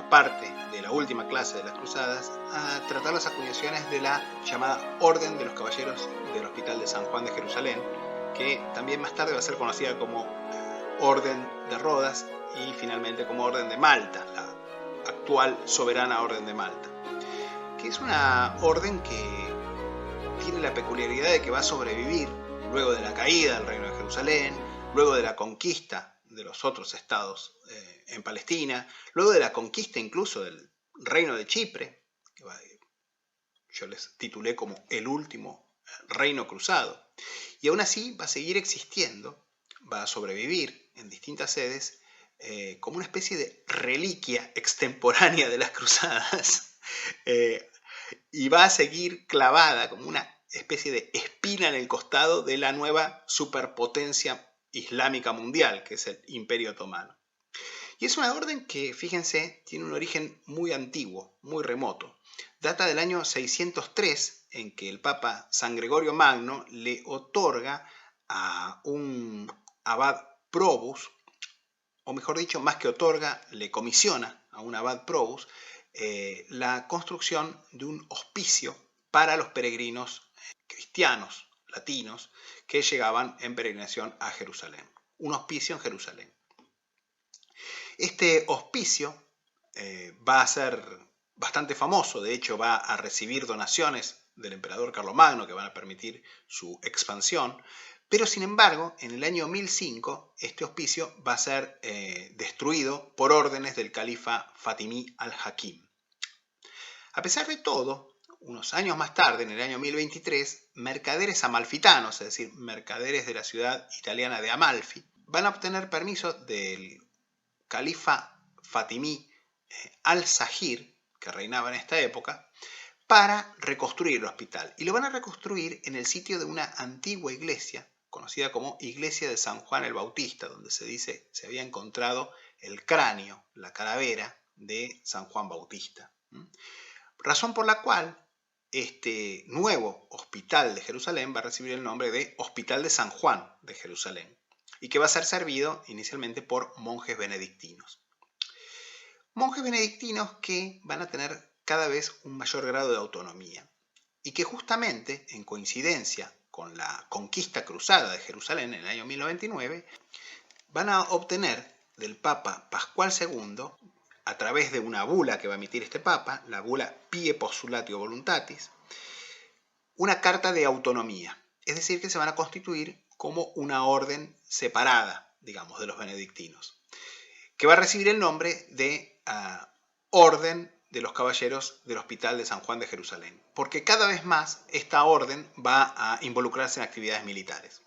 forma parte de la última clase de las Cruzadas, a tratar las acuñaciones de la llamada Orden de los Caballeros del Hospital de San Juan de Jerusalén, que también más tarde va a ser conocida como Orden de Rodas y finalmente como Orden de Malta, la actual soberana Orden de Malta, que es una orden que tiene la peculiaridad de que va a sobrevivir luego de la caída del Reino de Jerusalén, luego de la conquista de los otros estados en Palestina, luego de la conquista incluso del Reino de Chipre, que yo les titulé como el último reino cruzado, y aún así va a seguir existiendo, va a sobrevivir en distintas sedes como una especie de reliquia extemporánea de las cruzadas, y va a seguir clavada como una especie de espina en el costado de la nueva superpotencia islámica mundial, que es el Imperio Otomano. Y es una orden que, fíjense, tiene un origen muy antiguo, muy remoto. Data del año 603, en que el Papa San Gregorio Magno le otorga a un abad probus, o mejor dicho, más que otorga, le comisiona a un abad probus la construcción de un hospicio para los peregrinos cristianos, latinos, que llegaban en peregrinación a Jerusalén. Un hospicio en Jerusalén. Este hospicio va a ser bastante famoso, de hecho va a recibir donaciones del emperador Carlomagno que van a permitir su expansión, pero sin embargo, en el año 1005, este hospicio va a ser destruido por órdenes del califa Fatimí al-Hakim. A pesar de todo, unos años más tarde, en el año 1023, mercaderes amalfitanos, es decir, mercaderes de la ciudad italiana de Amalfi, van a obtener permiso del califa Fatimí al-Zahir, que reinaba en esta época, para reconstruir el hospital. Y lo van a reconstruir en el sitio de una antigua iglesia, conocida como Iglesia de San Juan el Bautista, donde se dice se había encontrado el cráneo, la calavera de San Juan Bautista. Razón por la cual este nuevo hospital de Jerusalén va a recibir el nombre de Hospital de San Juan de Jerusalén y que va a ser servido inicialmente por monjes benedictinos. Monjes benedictinos que van a tener cada vez un mayor grado de autonomía y que justamente en coincidencia con la conquista cruzada de Jerusalén en el año 1099 van a obtener del Papa Pascual II, a través de una bula que va a emitir este Papa, la bula Pie Postulatio Voluntatis, una carta de autonomía, es decir, que se van a constituir como una orden separada, digamos, de los benedictinos, que va a recibir el nombre de Orden de los Caballeros del Hospital de San Juan de Jerusalén, porque cada vez más esta orden va a involucrarse en actividades militares.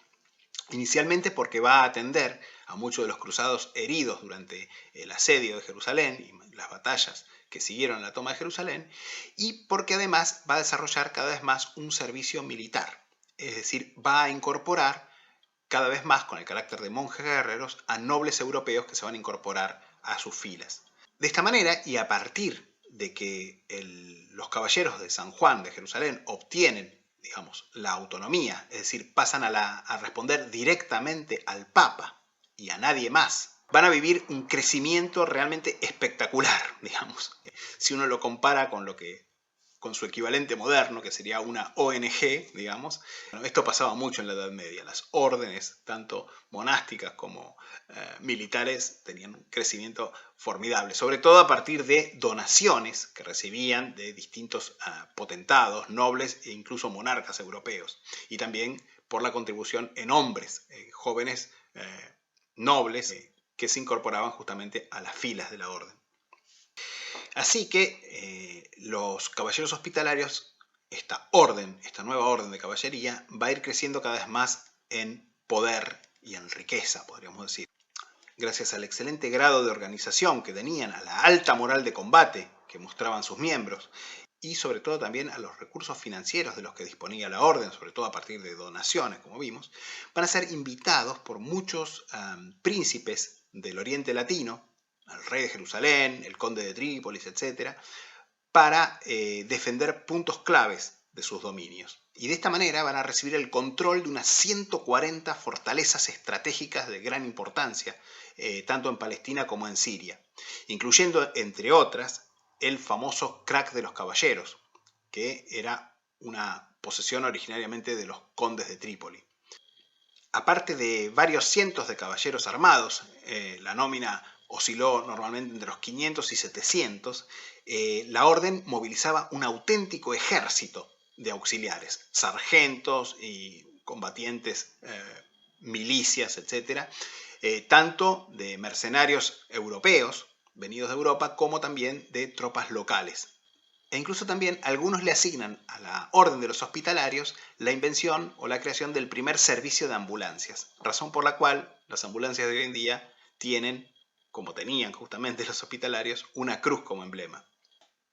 Inicialmente porque va a atender a muchos de los cruzados heridos durante el asedio de Jerusalén y las batallas que siguieron la toma de Jerusalén, y porque además va a desarrollar cada vez más un servicio militar, es decir, va a incorporar cada vez más, con el carácter de monjes guerreros, a nobles europeos que se van a incorporar a sus filas. De esta manera, y a partir de que los caballeros de San Juan de Jerusalén obtienen, digamos, la autonomía, es decir, pasan a responder directamente al Papa y a nadie más, van a vivir un crecimiento realmente espectacular, digamos. Si uno lo compara con su equivalente moderno, que sería una ONG, digamos. Bueno, esto pasaba mucho en la Edad Media. Las órdenes, tanto monásticas como militares, tenían un crecimiento formidable, sobre todo a partir de donaciones que recibían de distintos potentados, nobles e incluso monarcas europeos, y también por la contribución en hombres, jóvenes nobles, que se incorporaban justamente a las filas de la orden. Así que los caballeros hospitalarios, esta nueva orden de caballería, va a ir creciendo cada vez más en poder y en riqueza, podríamos decir. Gracias al excelente grado de organización que tenían, a la alta moral de combate que mostraban sus miembros, y sobre todo también a los recursos financieros de los que disponía la orden, sobre todo a partir de donaciones, como vimos, van a ser invitados por muchos príncipes del Oriente Latino, al rey de Jerusalén, el conde de Trípolis, etc., para defender puntos claves de sus dominios. y de esta manera van a recibir el control de unas 140 fortalezas estratégicas de gran importancia, tanto en Palestina como en Siria, incluyendo, entre otras, el famoso Crac de los Caballeros, que era una posesión originariamente de los condes de Trípoli. Aparte de varios cientos de caballeros armados, la nómina osciló normalmente entre los 500 y 700, la orden movilizaba un auténtico ejército de auxiliares, sargentos y combatientes, milicias, etc., tanto de mercenarios europeos venidos de Europa como también de tropas locales. E incluso también algunos le asignan a la Orden de los Hospitalarios la invención o la creación del primer servicio de ambulancias, razón por la cual las ambulancias de hoy en día tienen, como tenían justamente los hospitalarios, una cruz como emblema.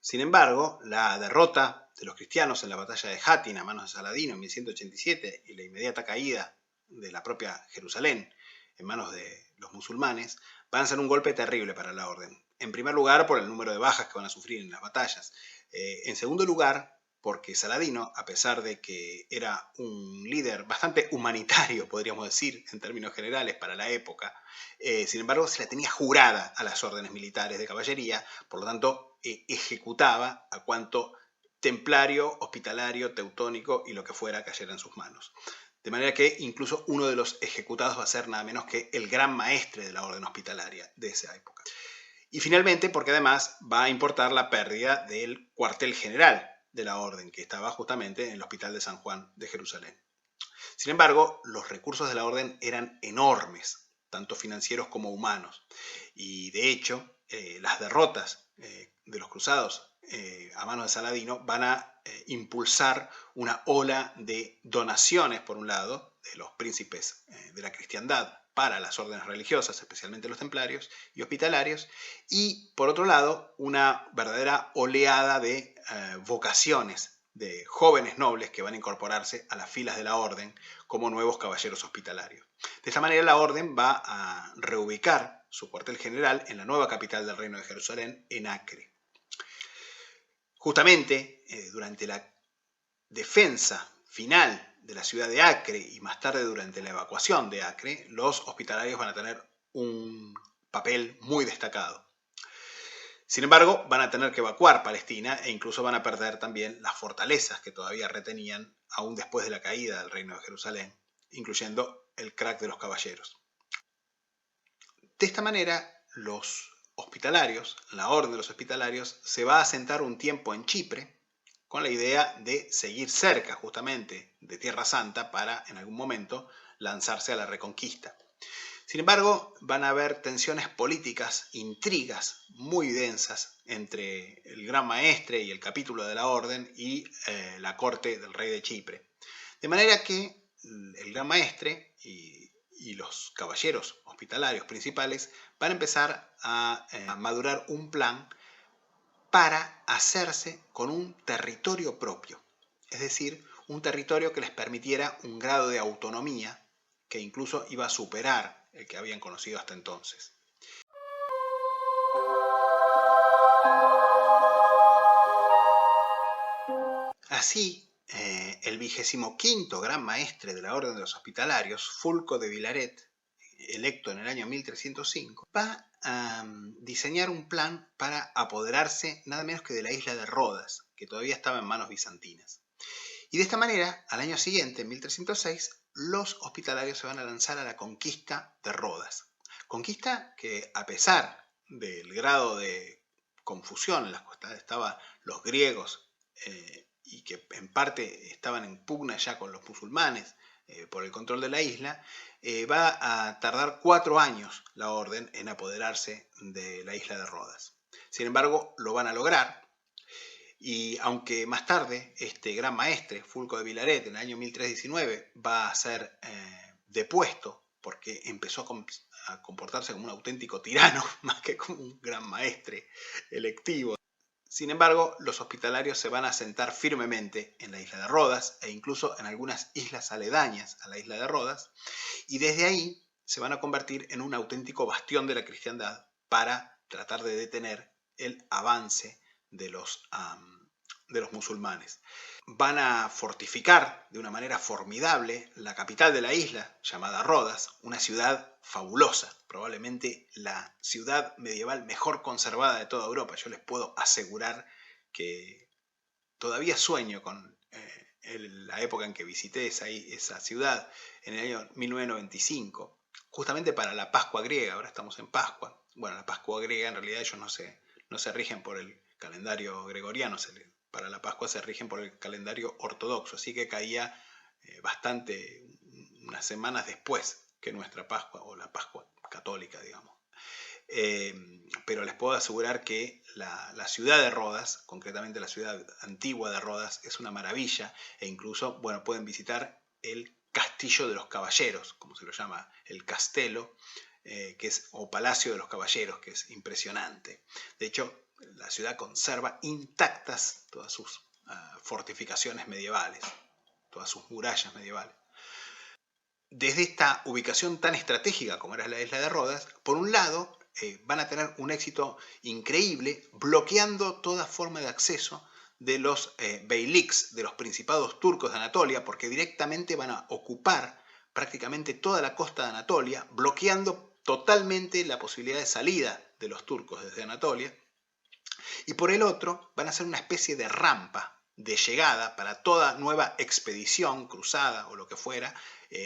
Sin embargo, la derrota de los cristianos en la batalla de Hattin a manos de Saladino en 1187 y la inmediata caída de la propia Jerusalén en manos de los musulmanes van a ser un golpe terrible para la orden. En primer lugar, por el número de bajas que van a sufrir en las batallas. En segundo lugar, porque Saladino, a pesar de que era un líder bastante humanitario, podríamos decir, en términos generales para la época, sin embargo, se la tenía jurada a las órdenes militares de caballería, por lo tanto, ejecutaba a cuanto templario, hospitalario, teutónico y lo que fuera cayera en sus manos. De manera que incluso uno de los ejecutados va a ser nada menos que el gran maestre de la orden hospitalaria de esa época. Y finalmente, porque además va a importar la pérdida del cuartel general de la orden, que estaba justamente en el Hospital de San Juan de Jerusalén. Sin embargo, los recursos de la orden eran enormes, tanto financieros como humanos. Y de hecho, las derrotas de los cruzados a manos de Saladino van a impulsar una ola de donaciones, por un lado, de los príncipes de la cristiandad para las órdenes religiosas, especialmente los templarios y hospitalarios, y por otro lado, una verdadera oleada de vocaciones de jóvenes nobles que van a incorporarse a las filas de la orden como nuevos caballeros hospitalarios. De esta manera, la orden va a reubicar su cuartel general en la nueva capital del Reino de Jerusalén, en Acre. Justamente durante la defensa final de la ciudad de Acre y más tarde durante la evacuación de Acre, los hospitalarios van a tener un papel muy destacado. Sin embargo, van a tener que evacuar Palestina e incluso van a perder también las fortalezas que todavía retenían aún después de la caída del Reino de Jerusalén, incluyendo el Crac de los Caballeros. De esta manera, los hospitalarios, la orden de los hospitalarios, se va a asentar un tiempo en Chipre con la idea de seguir cerca justamente de Tierra Santa para en algún momento lanzarse a la reconquista. Sin embargo, van a haber tensiones políticas, intrigas muy densas entre el Gran Maestre y el capítulo de la Orden y la corte del rey de Chipre. De manera que el Gran Maestre y los caballeros hospitalarios principales van a empezar a madurar un plan para hacerse con un territorio propio. Es decir, un territorio que les permitiera un grado de autonomía que incluso iba a superar el que habían conocido hasta entonces. Así, el 25º gran maestre de la Orden de los Hospitalarios, Fulco de Vilaret, electo en el año 1305, va a diseñar un plan para apoderarse nada menos que de la isla de Rodas, que todavía estaba en manos bizantinas. Y de esta manera, al año siguiente, en 1306, los hospitalarios se van a lanzar a la conquista de Rodas. Conquista que, a pesar del grado de confusión en la que estaban los griegos y que en parte estaban en pugna ya con los musulmanes por el control de la isla, va a tardar 4 años la orden en apoderarse de la isla de Rodas. Sin embargo, lo van a lograr. Y aunque más tarde este gran maestre, Fulco de Vilaret, en el año 1319, va a ser depuesto porque empezó a comportarse como un auténtico tirano más que como un gran maestre electivo. Sin embargo, los hospitalarios se van a asentar firmemente en la isla de Rodas e incluso en algunas islas aledañas a la isla de Rodas, y desde ahí se van a convertir en un auténtico bastión de la cristiandad para tratar de detener el avance de los de los musulmanes. Van a fortificar de una manera formidable la capital de la isla, llamada Rodas, una ciudad fabulosa, probablemente la ciudad medieval mejor conservada de toda Europa. Yo les puedo asegurar que todavía sueño con la época en que visité esa ciudad, en el año 1995, justamente para la Pascua griega. Ahora estamos en Pascua. Bueno, la Pascua griega en realidad ellos no se rigen por el calendario gregoriano, para la Pascua se rigen por el calendario ortodoxo, así que caía unas semanas después que nuestra Pascua, o la Pascua católica, digamos. Pero les puedo asegurar que la ciudad de Rodas, concretamente la ciudad antigua de Rodas, es una maravilla, e incluso, bueno, pueden visitar el Castillo de los Caballeros, como se lo llama, el Castelo, o Palacio de los Caballeros, que es impresionante. De hecho, la ciudad conserva intactas todas sus fortificaciones medievales, todas sus murallas medievales. Desde esta ubicación tan estratégica como era la isla de Rodas, por un lado, van a tener un éxito increíble bloqueando toda forma de acceso de los beyliks, de los principados turcos de Anatolia, porque directamente van a ocupar prácticamente toda la costa de Anatolia, bloqueando totalmente la posibilidad de salida de los turcos desde Anatolia. Y por el otro, van a ser una especie de rampa de llegada para toda nueva expedición, cruzada o lo que fuera,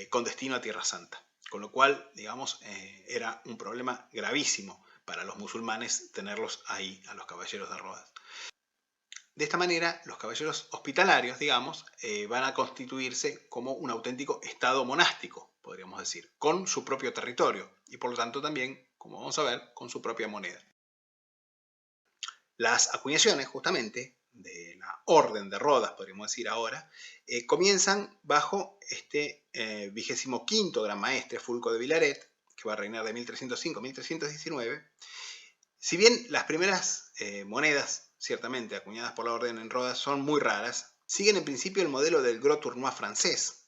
con destino a Tierra Santa. Con lo cual, digamos, era un problema gravísimo para los musulmanes tenerlos ahí, a los caballeros de Rodas. De esta manera, los caballeros hospitalarios, digamos, van a constituirse como un auténtico estado monástico, podríamos decir, con su propio territorio y por lo tanto también, como vamos a ver, con su propia moneda. Las acuñaciones, justamente, de la Orden de Rodas, podríamos decir ahora, comienzan bajo este 25º Gran Maestre, Fulco de Vilaret, que va a reinar de 1305 a 1319. Si bien las primeras monedas, ciertamente acuñadas por la Orden en Rodas, son muy raras, siguen en principio el modelo del Gros Tournois francés,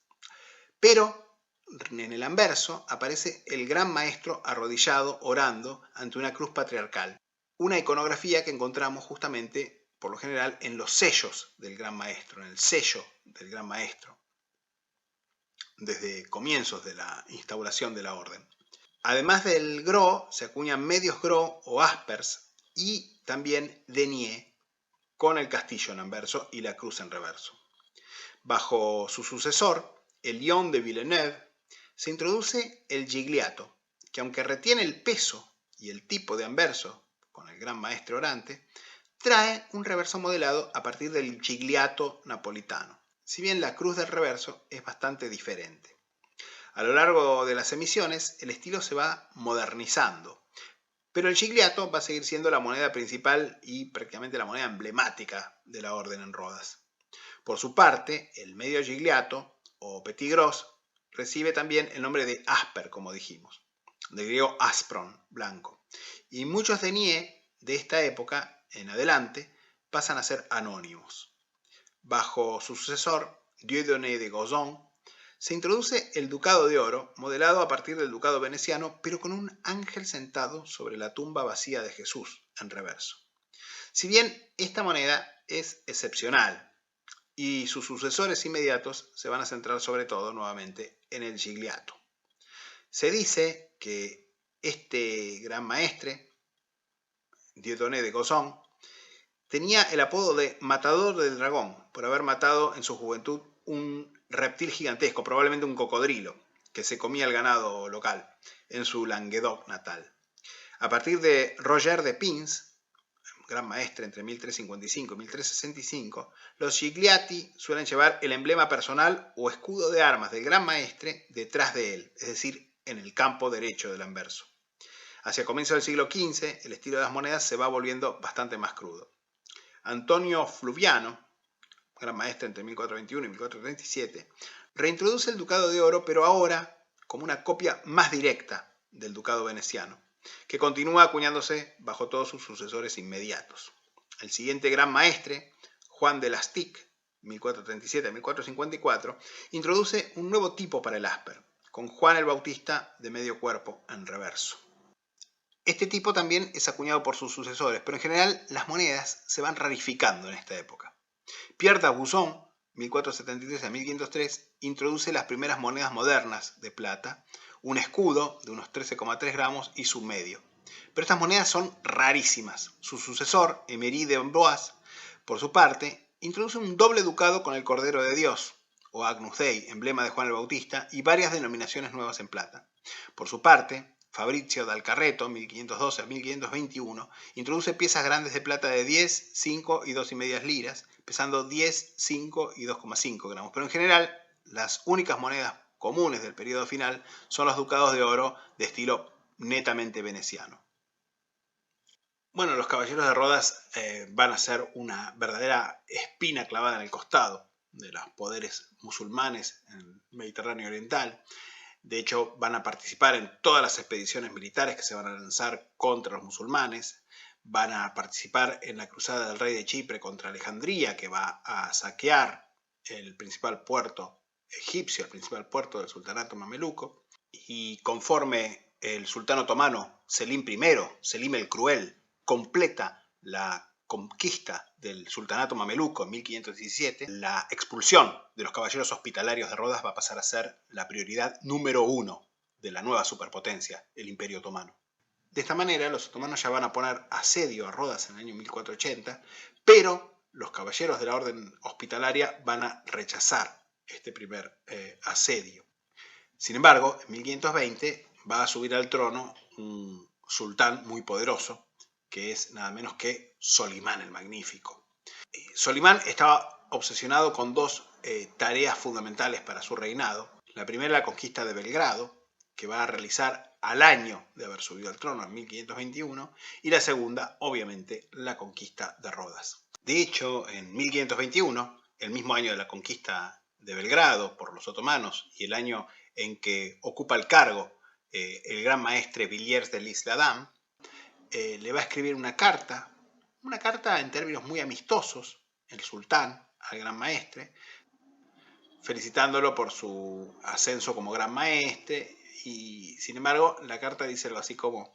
pero en el anverso aparece el Gran Maestro arrodillado, orando ante una cruz patriarcal. Una iconografía que encontramos justamente, por lo general, en los sellos del Gran Maestro, en el sello del Gran Maestro, desde comienzos de la instauración de la orden. Además del gros, se acuñan medios gros o aspers y también denier, con el castillo en anverso y la cruz en reverso. Bajo su sucesor, el Lion de Villeneuve, se introduce el gigliato, que aunque retiene el peso y el tipo de anverso con el Gran Maestre orante, trae un reverso modelado a partir del gigliato napolitano, si bien la cruz del reverso es bastante diferente. A lo largo de las emisiones, el estilo se va modernizando, pero el gigliato va a seguir siendo la moneda principal y prácticamente la moneda emblemática de la orden en Rodas. Por su parte, el medio gigliato, o petit gros, recibe también el nombre de asper, como dijimos, de griego aspron, blanco. Y muchos deniers de esta época en adelante pasan a ser anónimos. Bajo su sucesor, Dieudonné de Gozon, se introduce el ducado de oro, modelado a partir del ducado veneciano, pero con un ángel sentado sobre la tumba vacía de Jesús, en reverso. Si bien esta moneda es excepcional, y sus sucesores inmediatos se van a centrar sobre todo nuevamente en el gigliato. Se dice que este gran maestre, Dieudonné de Gozon, tenía el apodo de Matador del Dragón por haber matado en su juventud un reptil gigantesco, probablemente un cocodrilo, que se comía el ganado local en su Languedoc natal. A partir de Roger de Pins, gran maestre entre 1355 y 1365, los gigliati suelen llevar el emblema personal o escudo de armas del gran maestre detrás de él, es decir, en el campo derecho del anverso. Hacia comienzos del siglo XV, el estilo de las monedas se va volviendo bastante más crudo. Antonio Fluviano, gran maestre entre 1421 y 1437, reintroduce el ducado de oro, pero ahora como una copia más directa del ducado veneciano, que continúa acuñándose bajo todos sus sucesores inmediatos. El siguiente gran maestre, Juan de Lastic, 1437 a 1454, introduce un nuevo tipo para el asper, con Juan el Bautista de medio cuerpo en reverso. Este tipo también es acuñado por sus sucesores, pero en general las monedas se van rarificando en esta época. Pierre d'Aubusson, 1473 a 1503, introduce las primeras monedas modernas de plata, un escudo de unos 13,3 gramos y su medio. Pero estas monedas son rarísimas. Su sucesor, Emery de Amboise, por su parte, introduce un doble ducado con el Cordero de Dios, o Agnus Dei, emblema de Juan el Bautista, y varias denominaciones nuevas en plata. Por su parte, Fabrizio dal Carreto, 1512 a 1521, introduce piezas grandes de plata de 10, 5 y 2,5 liras, pesando 10, 5 y 2,5 gramos. Pero en general, las únicas monedas comunes del periodo final son los ducados de oro de estilo netamente veneciano. Bueno, los caballeros de Rodas van a ser una verdadera espina clavada en el costado de los poderes musulmanes en el Mediterráneo Oriental. De hecho, van a participar en todas las expediciones militares que se van a lanzar contra los musulmanes. Van a participar en la cruzada del rey de Chipre contra Alejandría, que va a saquear el principal puerto egipcio, el principal puerto del sultanato mameluco. Y conforme el sultán otomano Selim I, Selim el Cruel, completa la conquista del sultanato mameluco en 1517, la expulsión de los caballeros hospitalarios de Rodas va a pasar a ser la prioridad número 1 de la nueva superpotencia, el Imperio Otomano. De esta manera, los otomanos ya van a poner asedio a Rodas en el año 1480, pero los caballeros de la orden hospitalaria van a rechazar este primer asedio. Sin embargo, en 1520 va a subir al trono un sultán muy poderoso, que es nada menos que Solimán el Magnífico. Solimán estaba obsesionado con dos tareas fundamentales para su reinado. La primera, la conquista de Belgrado, que va a realizar al año de haber subido al trono en 1521, y la segunda, obviamente, la conquista de Rodas. De hecho, en 1521, el mismo año de la conquista de Belgrado por los otomanos y el año en que ocupa el cargo el gran maestre Villiers de l'Isle-Adam, le va a escribir una carta en términos muy amistosos, el sultán al gran maestre, felicitándolo por su ascenso como gran maestre, y sin embargo la carta dice algo así como: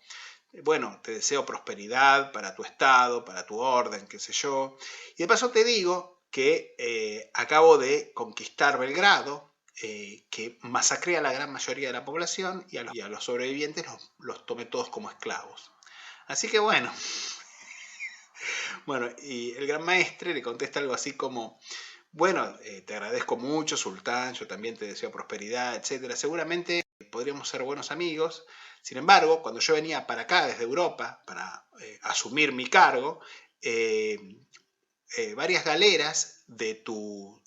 bueno, te deseo prosperidad para tu estado, para tu orden, qué sé yo, y de paso te digo que acabo de conquistar Belgrado, que masacré a la gran mayoría de la población y a los sobrevivientes los tomé todos como esclavos. Así que bueno, y el gran maestre le contesta algo así como: bueno, te agradezco mucho, sultán, yo también te deseo prosperidad, etc. Seguramente podríamos ser buenos amigos. Sin embargo, cuando yo venía para acá desde Europa para asumir mi cargo, varias galeras de tus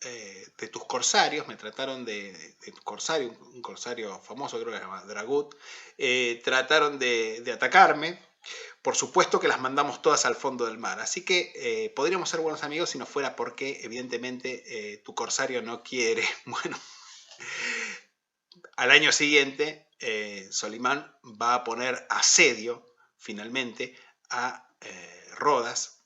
corsarios me trataron de corsario, un corsario famoso, creo que se llama Dragut, trataron de atacarme. Por supuesto que las mandamos todas al fondo del mar, así que podríamos ser buenos amigos si no fuera porque evidentemente tu corsario no quiere. Bueno, al año siguiente Solimán va a poner asedio finalmente a Rodas,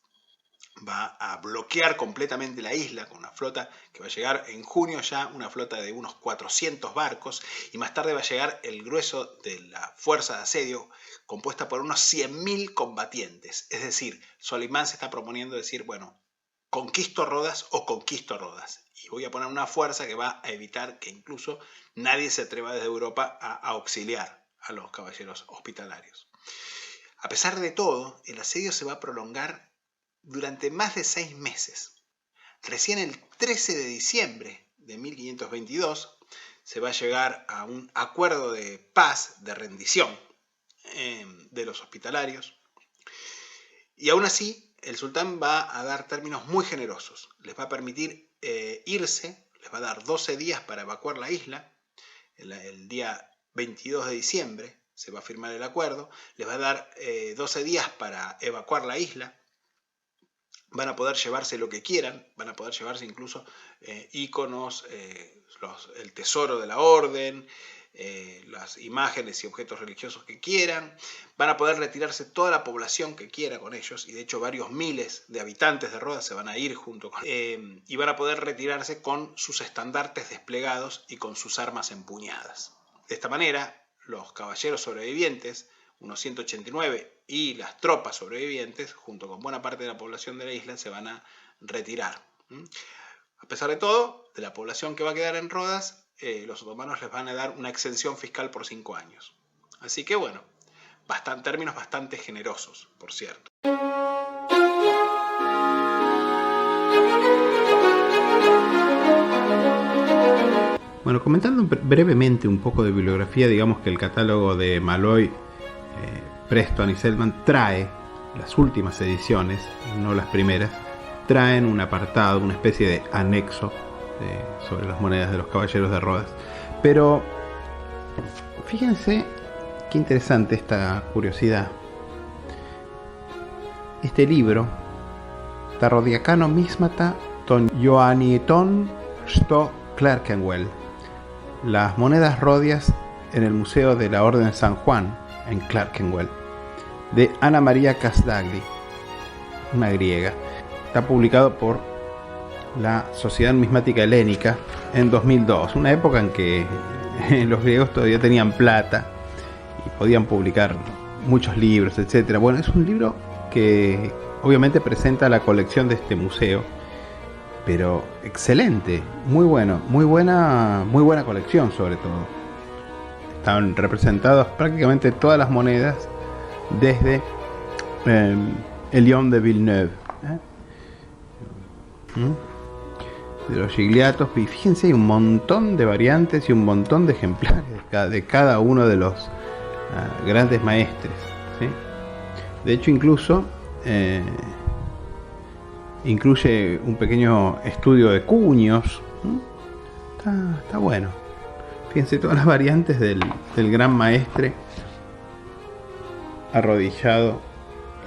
va a bloquear completamente la isla con una flota que va a llegar en junio ya, una flota de unos 400 barcos, y más tarde va a llegar el grueso de la fuerza de asedio compuesta por unos 100.000 combatientes. Es decir, Solimán se está proponiendo decir, bueno, conquisto Rodas o conquisto Rodas, y voy a poner una fuerza que va a evitar que incluso nadie se atreva desde Europa a auxiliar a los caballeros hospitalarios. A pesar de todo, el asedio se va a prolongar durante más de 6 meses. Recién el 13 de diciembre de 1522 se va a llegar a un acuerdo de paz, de rendición de los hospitalarios, y aún así el sultán va a dar términos muy generosos. Les va a permitir irse, les va a dar 12 días para evacuar la isla. El día 22 de diciembre se va a firmar el acuerdo, les va a dar 12 días para evacuar la isla. Van a poder llevarse lo que quieran, van a poder llevarse incluso íconos, el tesoro de la orden, las imágenes y objetos religiosos que quieran. Van a poder retirarse toda la población que quiera con ellos, y de hecho varios miles de habitantes de Rodas se van a ir junto con y van a poder retirarse con sus estandartes desplegados y con sus armas empuñadas. De esta manera, los caballeros sobrevivientes, unos 189, y las tropas sobrevivientes, junto con buena parte de la población de la isla, se van a retirar. A pesar de todo, de la población que va a quedar en Rodas, los otomanos les van a dar una exención fiscal por 5 años. Así que bueno, términos bastante generosos, por cierto. Bueno, comentando brevemente un poco de bibliografía, digamos que el catálogo de Malloy, Preston y Selman trae las últimas ediciones, no las primeras, traen un apartado, una especie de anexo sobre las monedas de los caballeros de Rodas. Pero fíjense qué interesante esta curiosidad. Este libro, Tarrodiacano Mismata ton Johannieton sto Clerkenwell, las monedas rodias en el Museo de la Orden de San Juan, en Clerkenwell, de Ana María Casdagli, una griega. Está publicado por la Sociedad Numismática Helénica en 2002, una época en que los griegos todavía tenían plata y podían publicar muchos libros, etc. Bueno, es un libro que obviamente presenta la colección de este museo, pero excelente, muy bueno, muy buena colección sobre todo. Están representadas prácticamente todas las monedas desde el Lion de Villeneuve, de los Gigliatos, y fíjense, hay un montón de variantes y un montón de ejemplares de cada uno de los grandes maestres, ¿sí? De hecho, incluso incluye un pequeño estudio de cuños. Está bueno. Fíjense todas las variantes del gran maestre arrodillado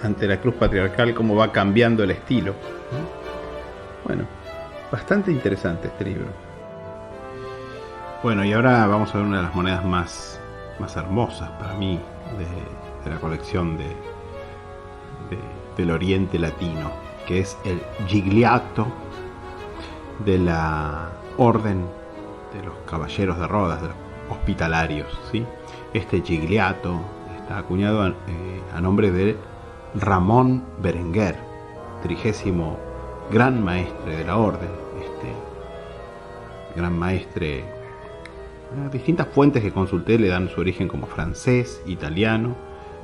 ante la cruz patriarcal, cómo va cambiando el estilo. Bueno, bastante interesante este libro. Bueno, y ahora vamos a ver una de las monedas más hermosas para mí de la colección del Oriente Latino, que es el Gigliato de la Orden de los Caballeros de Rodas, de los Hospitalarios, ¿sí? Este Gigliato está acuñado a nombre de Ramón Berenguer, 30º gran maestre de la Orden. Este gran maestre, distintas fuentes que consulté le dan su origen como francés, italiano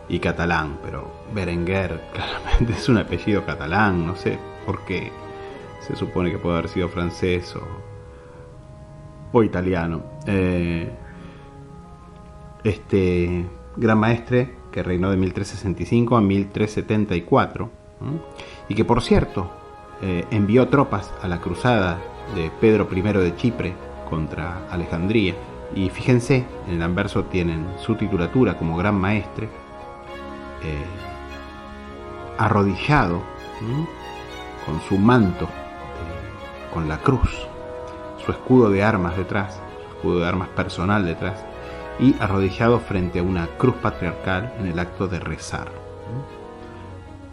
y catalán, pero Berenguer claramente es un apellido catalán, no sé por qué se supone que puede haber sido francés o italiano. Este gran maestre que reinó de 1365 a 1374, y que por cierto envió tropas a la cruzada de Pedro I de Chipre contra Alejandría, y fíjense, en el anverso tienen su titulatura como gran maestre, arrodillado, con su manto, con la cruz, su escudo de armas detrás, su escudo de armas personal detrás, y arrodillado frente a una cruz patriarcal en el acto de rezar.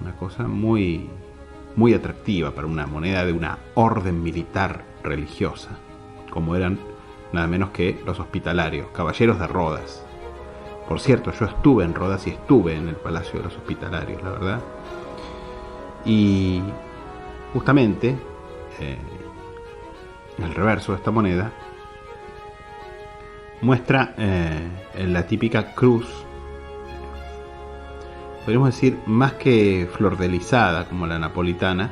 Una cosa muy atractiva para una moneda de una orden militar religiosa, como eran nada menos que los hospitalarios, caballeros de Rodas. Por cierto, yo estuve en Rodas y estuve en el Palacio de los Hospitalarios, la verdad. Y justamente el reverso de esta moneda muestra la típica cruz, podríamos decir, más que flordelizada como la napolitana,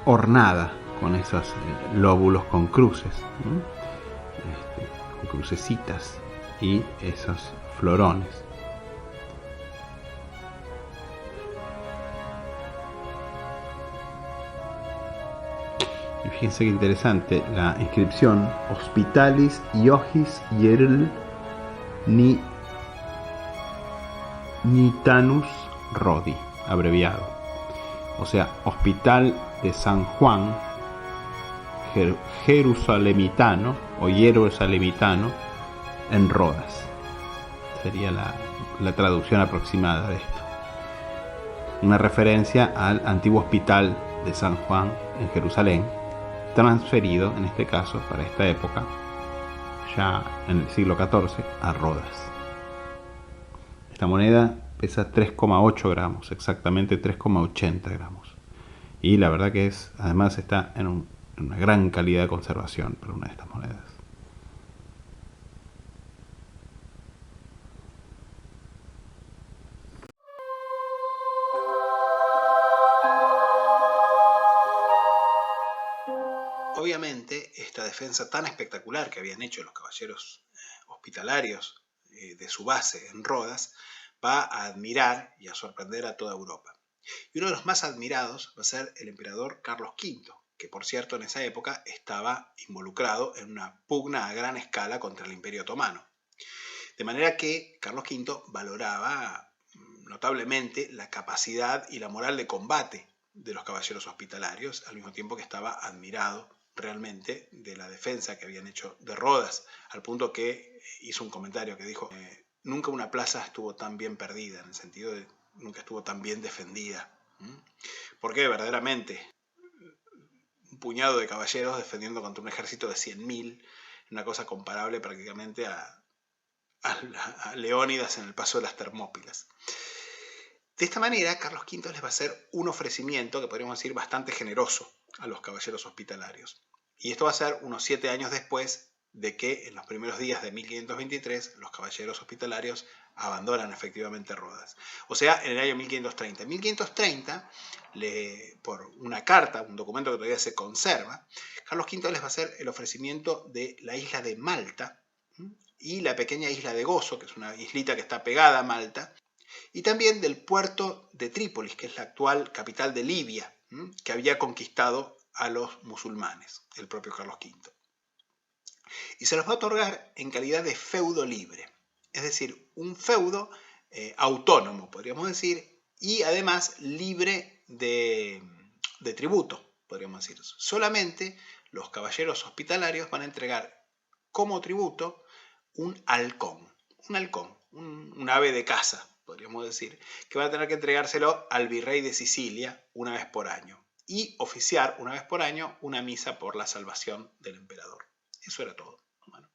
ornada con esos lóbulos con cruces, con crucecitas y esos florones. Y fíjense que interesante la inscripción: Hospitalis Iogis Hierl Nitanus Rodi, abreviado. O sea, Hospital de San Juan Jerusalemitano o Hierosalemitano en Rodas. Sería la traducción aproximada de esto. Una referencia al antiguo hospital de San Juan en Jerusalén, transferido en este caso para esta época, ya en el siglo XIV, a Rodas. Esta moneda pesa 3,8 gramos, exactamente 3,80 gramos. Y la verdad que además está en una gran calidad de conservación para una de estas monedas. Obviamente, esta defensa tan espectacular que habían hecho los caballeros hospitalarios de su base en Rodas va a admirar y a sorprender a toda Europa. Y uno de los más admirados va a ser el emperador Carlos V, que por cierto en esa época estaba involucrado en una pugna a gran escala contra el Imperio Otomano. De manera que Carlos V valoraba notablemente la capacidad y la moral de combate de los caballeros hospitalarios, al mismo tiempo que estaba admirado realmente de la defensa que habían hecho de Rodas, al punto que hizo un comentario que dijo: nunca una plaza estuvo tan bien perdida, en el sentido de nunca estuvo tan bien defendida. Porque verdaderamente un puñado de caballeros defendiendo contra un ejército de 100.000, una cosa comparable prácticamente a Leónidas en el paso de las Termópilas. De esta manera, Carlos V les va a hacer un ofrecimiento que podríamos decir bastante generoso a los caballeros hospitalarios. Y esto va a ser unos 7 años después de que en los primeros días de 1523 los caballeros hospitalarios abandonan efectivamente Rodas. O sea, en el año 1530. En 1530, por una carta, un documento que todavía se conserva, Carlos V les va a hacer el ofrecimiento de la isla de Malta y la pequeña isla de Gozo, que es una islita que está pegada a Malta, y también del puerto de Trípolis, que es la actual capital de Libia, que había conquistado a los musulmanes, el propio Carlos V. Y se los va a otorgar en calidad de feudo libre, es decir, un feudo autónomo, podríamos decir, y además libre de tributo, podríamos decir. Solamente los caballeros hospitalarios van a entregar como tributo un halcón, un ave de caza, podríamos decir, que van a tener que entregárselo al virrey de Sicilia una vez por año y oficiar una vez por año una misa por la salvación del emperador. Eso era todo. Bueno.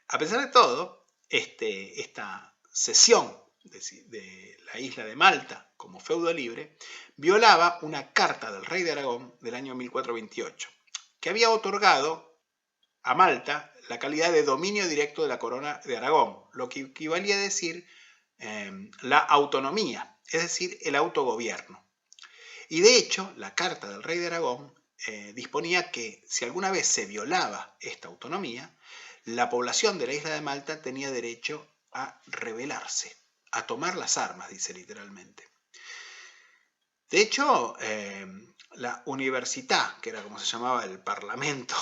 A pesar de todo, esta cesión de la isla de Malta como feudo libre violaba una carta del rey de Aragón del año 1428, que había otorgado a Malta la calidad de dominio directo de la corona de Aragón, lo que equivalía a decir la autonomía, es decir, el autogobierno. Y de hecho, la carta del rey de Aragón disponía que si alguna vez se violaba esta autonomía, la población de la isla de Malta tenía derecho a rebelarse, a tomar las armas, dice literalmente. De hecho, la Università, que era como se llamaba el parlamento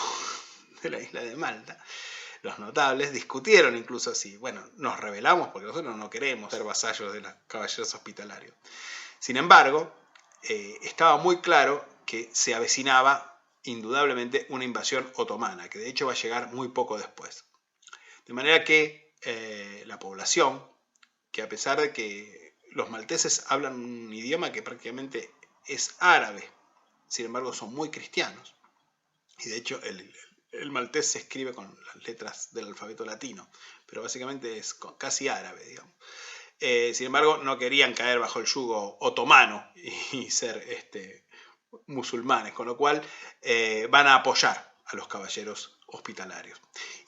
de la isla de Malta, los notables discutieron incluso así: bueno, nos rebelamos porque nosotros no queremos ser vasallos de los caballeros hospitalarios. Sin embargo, estaba muy claro que se avecinaba indudablemente una invasión otomana, que de hecho va a llegar muy poco después. De manera que la población, que a pesar de que los malteses hablan un idioma que prácticamente es árabe, sin embargo son muy cristianos, y de hecho el maltés se escribe con las letras del alfabeto latino, pero básicamente es casi árabe, digamos. Sin embargo, no querían caer bajo el yugo otomano y ser musulmanes, con lo cual van a apoyar a los caballeros hospitalarios.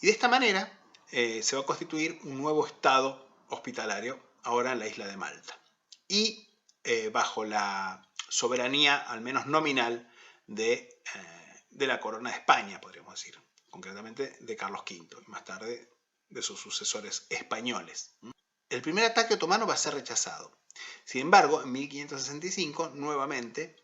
Y de esta manera se va a constituir un nuevo estado hospitalario ahora en la isla de Malta. Y bajo la soberanía, al menos nominal, de la corona de España, podríamos decir, concretamente de Carlos V, y más tarde de sus sucesores españoles. El primer ataque otomano va a ser rechazado. Sin embargo, en 1565, nuevamente,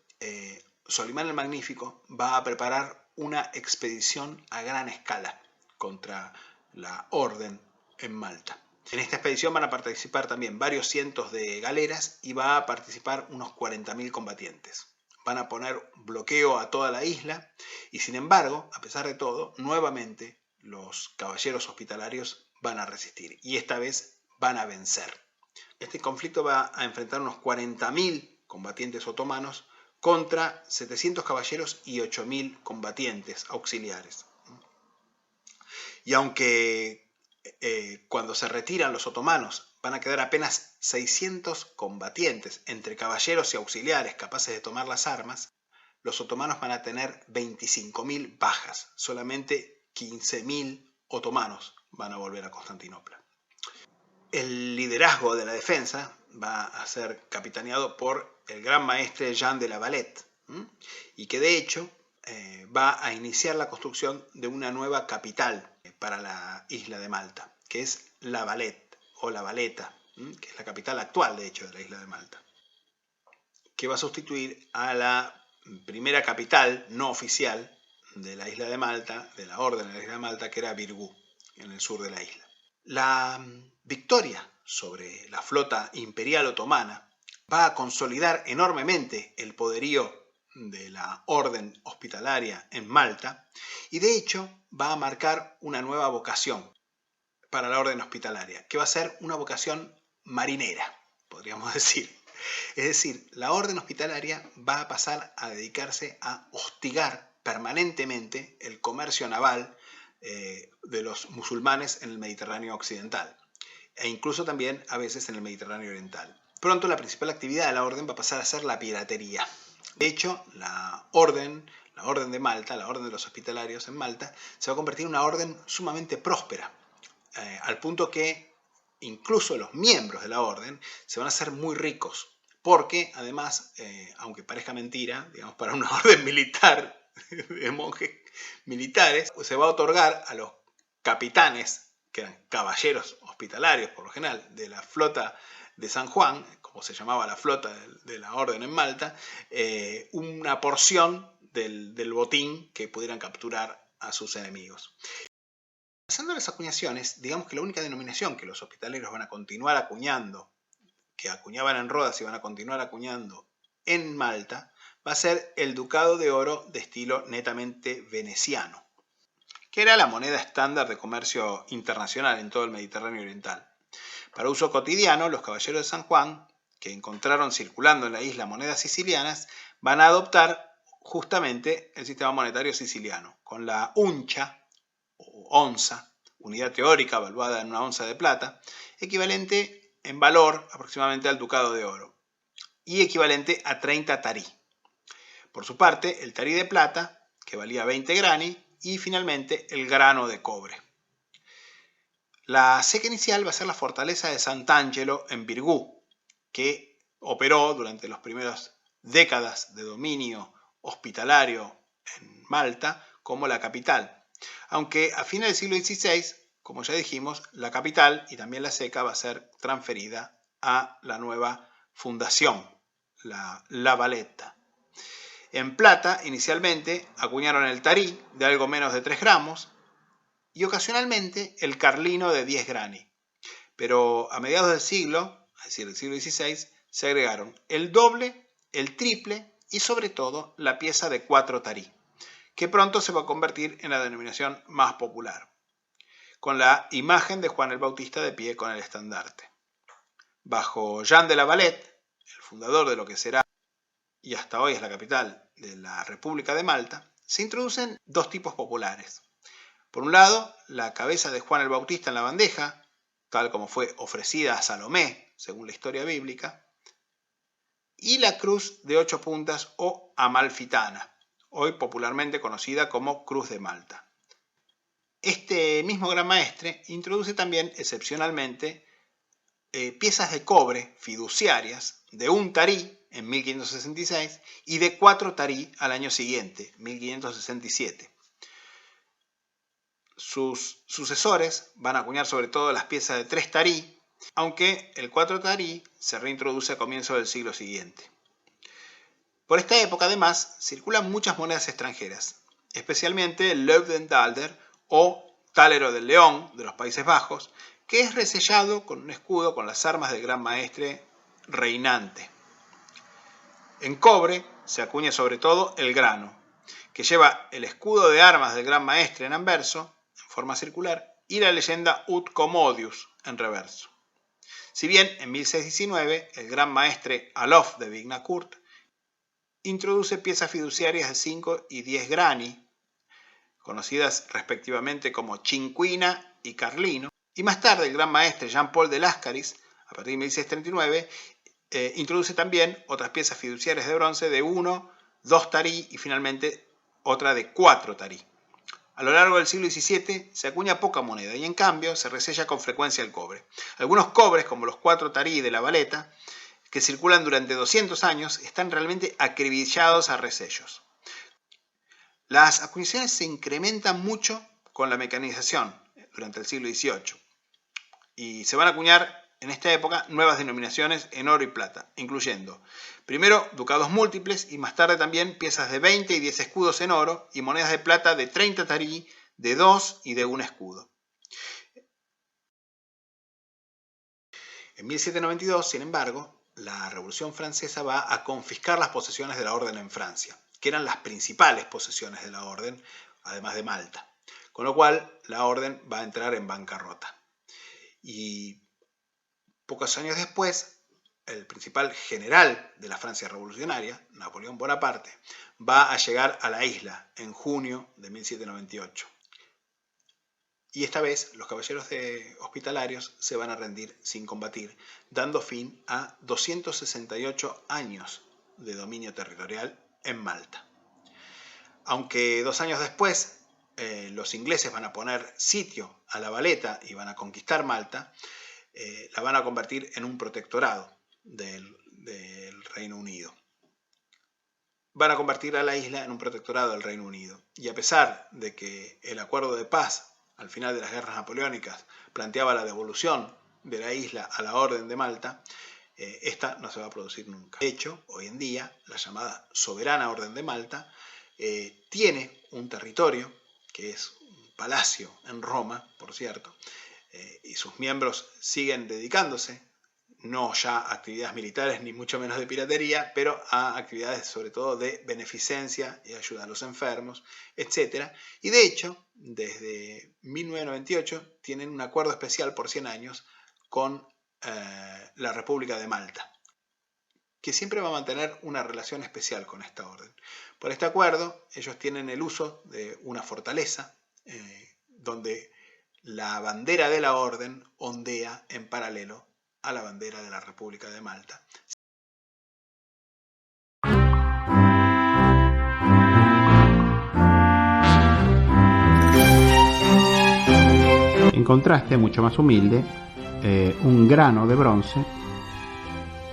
Solimán el Magnífico va a preparar una expedición a gran escala contra la orden en Malta. En esta expedición van a participar también varios cientos de galeras y va a participar unos 40.000 combatientes. Van a poner bloqueo a toda la isla y, sin embargo, a pesar de todo, nuevamente los caballeros hospitalarios van a resistir y esta vez van a vencer. Este conflicto va a enfrentar unos 40.000 combatientes otomanos contra 700 caballeros y 8.000 combatientes auxiliares. Y aunque cuando se retiran los otomanos van a quedar apenas 600 combatientes, entre caballeros y auxiliares capaces de tomar las armas. Los otomanos van a tener 25.000 bajas, solamente 15.000 otomanos van a volver a Constantinopla. El liderazgo de la defensa va a ser capitaneado por el gran maestre Jean de la Valette, y que de hecho va a iniciar la construcción de una nueva capital para la isla de Malta, que es La Valette o La Valeta, que es la capital actual de hecho de la isla de Malta, que va a sustituir a la primera capital no oficial de la isla de Malta, de la orden de la isla de Malta, que era Birgu, en el sur de la isla. La victoria sobre la flota imperial otomana va a consolidar enormemente el poderío de la orden hospitalaria en Malta y de hecho va a marcar una nueva vocación para la orden hospitalaria, que va a ser una vocación marinera, podríamos decir. Es decir, la orden hospitalaria va a pasar a dedicarse a hostigar permanentemente el comercio naval de los musulmanes en el Mediterráneo occidental e incluso también a veces en el Mediterráneo oriental. Pronto la principal actividad de la orden va a pasar a ser la piratería. De hecho, la orden de Malta, la orden de los hospitalarios en Malta, se va a convertir en una orden sumamente próspera, al punto que incluso los miembros de la orden se van a hacer muy ricos, porque además, aunque parezca mentira, digamos, para una orden militar de monjes militares, se va a otorgar a los capitanes, que eran caballeros hospitalarios por lo general, de la flota de San Juan, como se llamaba la flota de la orden en Malta, una porción del botín que pudieran capturar a sus enemigos. Pasando a las acuñaciones, digamos que la única denominación que los hospitaleros van a continuar acuñando, que acuñaban en Rodas y van a continuar acuñando en Malta, va a ser el ducado de oro de estilo netamente veneciano, que era la moneda estándar de comercio internacional en todo el Mediterráneo oriental. Para uso cotidiano, los caballeros de San Juan, que encontraron circulando en la isla monedas sicilianas, van a adoptar justamente el sistema monetario siciliano, con la uncha o onza, unidad teórica valuada en una onza de plata, equivalente en valor aproximadamente al ducado de oro y equivalente a 30 tarí. Por su parte, el tarí de plata, que valía 20 grani, y finalmente el grano de cobre. La seca inicial va a ser la fortaleza de Sant'Angelo en Birgu, que operó durante las primeras décadas de dominio hospitalario en Malta como la capital. Aunque a fines del siglo XVI, como ya dijimos, la capital y también la seca va a ser transferida a la nueva fundación, la Valetta. En plata, inicialmente, acuñaron el tarí de algo menos de 3 gramos y ocasionalmente el carlino de 10 grani. Pero a mediados del siglo, es decir, del siglo XVI, se agregaron el doble, el triple y sobre todo la pieza de 4 tarí, que pronto se va a convertir en la denominación más popular, con la imagen de Juan el Bautista de pie con el estandarte. Bajo Jean de la Valette, el fundador de lo que será y hasta hoy es la capital de la República de Malta, se introducen dos tipos populares. Por un lado, la cabeza de Juan el Bautista en la bandeja, tal como fue ofrecida a Salomé, según la historia bíblica, y la cruz de 8 puntas o amalfitana, hoy popularmente conocida como Cruz de Malta. Este mismo gran maestre introduce también, excepcionalmente, piezas de cobre fiduciarias de 1 tarí en 1566 y de 4 tarí al año siguiente, 1567. Sus sucesores van a acuñar sobre todo las piezas de 3 tarí, aunque el 4 tarí se reintroduce a comienzos del siglo siguiente. Por esta época, además, circulan muchas monedas extranjeras, especialmente el Leeuwendaalder o Tálero del León de los Países Bajos, que es resellado con un escudo con las armas del gran maestre reinante. En cobre se acuña sobre todo el grano, que lleva el escudo de armas del gran maestre en anverso, en forma circular, y la leyenda Ut Commodius en reverso. Si bien en 1619 el gran maestre Alof de Vignacurt introduce piezas fiduciarias de 5 y 10 grani, conocidas respectivamente como chinquina y carlino, y más tarde el gran maestre Jean-Paul de Lascaris a partir de 1639, introduce también otras piezas fiduciarias de bronce de 1, 2 tarí y finalmente otra de 4 tarí. A lo largo del siglo XVII se acuña poca moneda y en cambio se resella con frecuencia el cobre. Algunos cobres, como los 4 tarí de la Valeta, que circulan durante 200 años, están realmente acribillados a resellos. Las acuñaciones se incrementan mucho con la mecanización durante el siglo XVIII y se van a acuñar en esta época nuevas denominaciones en oro y plata, incluyendo primero ducados múltiples y más tarde también piezas de 20 y 10 escudos en oro y monedas de plata de 30 tarí, de 2 y de 1 escudo. En 1792, sin embargo, la Revolución Francesa va a confiscar las posesiones de la orden en Francia, que eran las principales posesiones de la orden, además de Malta, con lo cual la orden va a entrar en bancarrota. Y pocos años después, el principal general de la Francia revolucionaria, Napoleón Bonaparte, va a llegar a la isla en junio de 1798. Y esta vez los caballeros hospitalarios se van a rendir sin combatir, dando fin a 268 años de dominio territorial en Malta. Aunque 2 años después los ingleses van a poner sitio a la Valeta y van a conquistar Malta, la van a convertir en un protectorado del Reino Unido. Van a convertir a la isla en un protectorado del Reino Unido. Y a pesar de que el acuerdo de paz al final de las guerras napoleónicas planteaba la devolución de la isla a la Orden de Malta, esta no se va a producir nunca. De hecho, hoy en día, la llamada Soberana Orden de Malta tiene un territorio, que es un palacio en Roma, por cierto, y sus miembros siguen dedicándose, no ya a actividades militares ni mucho menos de piratería, pero a actividades sobre todo de beneficencia y ayuda a los enfermos, etc. Y de hecho, desde 1998 tienen un acuerdo especial por 100 años con la República de Malta, que siempre va a mantener una relación especial con esta orden. Por este acuerdo, ellos tienen el uso de una fortaleza donde la bandera de la orden ondea en paralelo a la bandera de la República de Malta. En contraste, mucho más humilde, un grano de bronce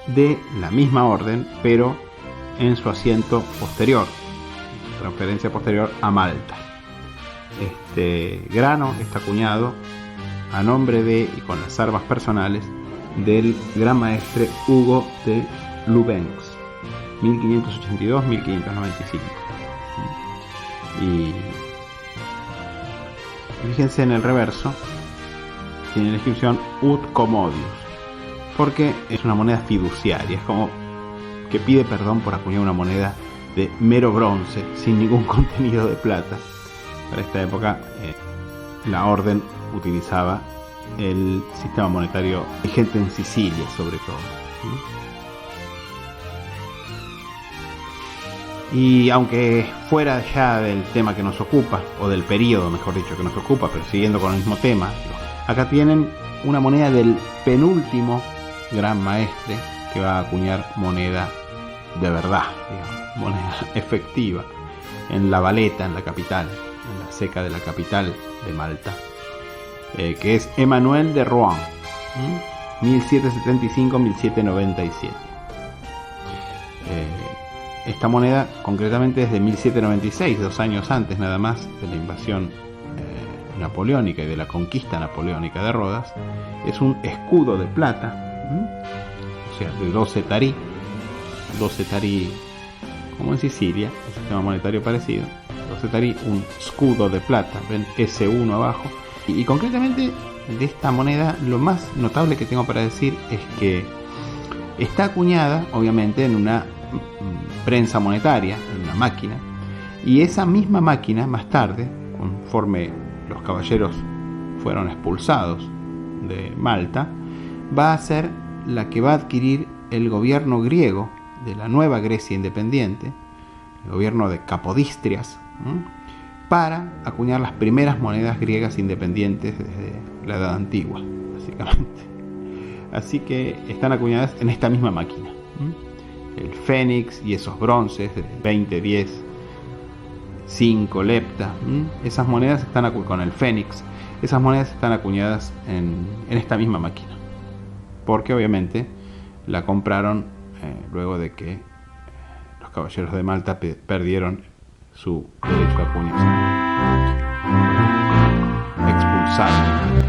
de la misma orden, pero en su asiento posterior, transferencia posterior a Malta. Este grano está acuñado a nombre de y con las armas personales del gran maestre Hugo de Lubens, 1582-1595. Y fíjense en el reverso, tiene la inscripción Ut Commodius, porque es una moneda fiduciaria, es como que pide perdón por acuñar una moneda de mero bronce, sin ningún contenido de plata. Para esta época, la orden utilizaba el sistema monetario vigente en Sicilia, sobre todo. Y aunque fuera ya del tema que nos ocupa, o del periodo, mejor dicho, que nos ocupa, pero siguiendo con el mismo tema, acá tienen una moneda del penúltimo gran maestre que va a acuñar moneda de verdad, digamos, moneda efectiva, en la Valeta, en la capital, en la seca de la capital de Malta, que es Emmanuel de Rohan, 1775-1797. Esta moneda concretamente es de 1796, 2 años antes nada más de la invasión napoleónica y de la conquista napoleónica de Rodas. Es un escudo de plata, o sea, de 12 tarí, como en Sicilia, un sistema monetario parecido. 12 tarí, un escudo de plata, ven S1 abajo. Y concretamente de esta moneda lo más notable que tengo para decir es que está acuñada obviamente en una prensa monetaria, en una máquina, y esa misma máquina más tarde, conforme los caballeros fueron expulsados de Malta, va a ser la que va a adquirir el gobierno griego de la nueva Grecia independiente, el gobierno de Capodistrias, para acuñar las primeras monedas griegas independientes desde la Edad Antigua, básicamente. Así que están acuñadas en esta misma máquina. El Fénix y esos bronces de 20, 10, 5 lepta. Esas monedas están con el Fénix. Esas monedas están acuñadas en esta misma máquina. Porque obviamente la compraron luego de que los caballeros de Malta perdieron su derecho de acuñación. Expulsados.